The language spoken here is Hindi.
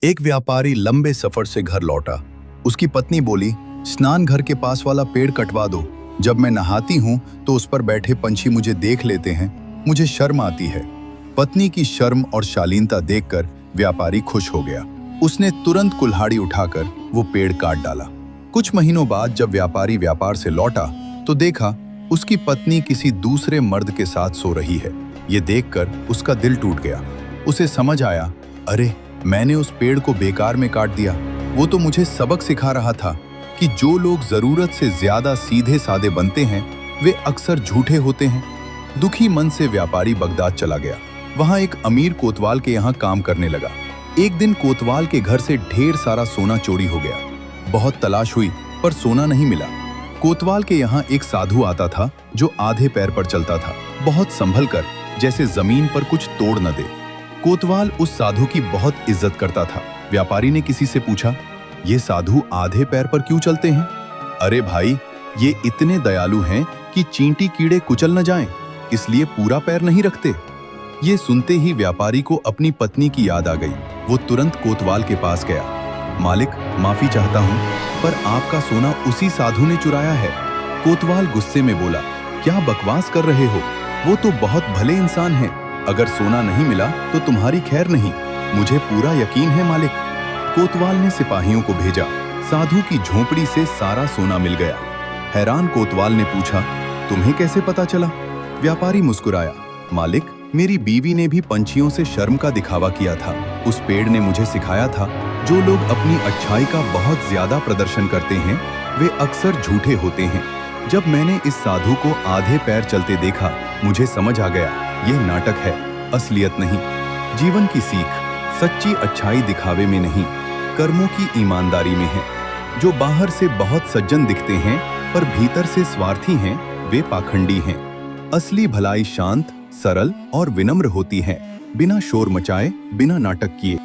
एक व्यापारी लंबे सफर से घर लौटा। उसकी पत्नी बोली, स्नान घर के पास वाला पेड़ कटवा दो। जब मैं नहाती हूँ तो उस पर बैठे पंछी मुझे देख लेते हैं, मुझे शर्म आती है। पत्नी की शर्म और शालीनता देखकर व्यापारी खुश हो गया। उसने तुरंत कुल्हाड़ी उठाकर वो पेड़ काट डाला। कुछ महीनों बाद जब व्यापारी व्यापार से लौटा तो देखा उसकी पत्नी किसी दूसरे मर्द के साथ सो रही है। ये देखकर उसका दिल टूट गया। उसे समझ आया, अरे मैंने उस पेड़ को बेकार में काट दिया। वो तो मुझे सबक सिखा रहा था कि जो लोग जरूरत से ज्यादा सीधे साधे बनते हैं वे अक्सर झूठे होते हैं। दुखी मन से व्यापारी बगदाद चला गया। वहां एक अमीर कोतवाल के यहाँ काम करने लगा। एक दिन कोतवाल के घर से ढेर सारा सोना चोरी हो गया। बहुत तलाश हुई पर सोना नहीं मिला। कोतवाल के यहाँ एक साधु आता था जो आधे पैर पर चलता था, बहुत संभल कर, जैसे जमीन पर कुछ तोड़ न दे। कोतवाल उस साधु की बहुत इज्जत करता था। व्यापारी ने किसी से पूछा, ये साधु आधे पैर पर क्यों चलते हैं? अरे भाई, ये इतने दयालु हैं कि चींटी कीड़े कुचल न जाएं, इसलिए पूरा पैर नहीं रखते। ये सुनते ही व्यापारी को अपनी पत्नी की याद आ गई। वो तुरंत कोतवाल के पास गया। मालिक, माफी चाहता हूँ, पर आपका सोना उसी साधु ने चुराया है। कोतवाल गुस्से में बोला, क्या बकवास कर रहे हो? वो तो बहुत भले इंसान हैं। अगर सोना नहीं मिला तो तुम्हारी खैर नहीं, मुझे पूरा यकीन है मालिक। कोतवाल ने सिपाहियों को भेजा। साधु की झोंपड़ी से सारा सोना मिल गया। हैरान कोतवाल ने पूछा, तुम्हें कैसे पता चला? व्यापारी मुस्कुराया, मालिक, मेरी बीवी ने भी पंछियों से शर्म का दिखावा किया था। उस पेड़ ने मुझे सिखाया था, जो लोग अपनी अच्छाई का बहुत ज्यादा प्रदर्शन करते हैं वे अक्सर झूठे होते हैं। जब मैंने इस साधु को आधे पैर चलते देखा, मुझे समझ आ गया, यह नाटक है, असलियत नहीं। जीवन की सीख सच्ची अच्छाई दिखावे में नहीं, कर्मों की ईमानदारी में है। जो बाहर से बहुत सज्जन दिखते हैं पर भीतर से स्वार्थी हैं, वे पाखंडी हैं। असली भलाई शांत, सरल और विनम्र होती है, बिना शोर मचाए, बिना नाटक किए।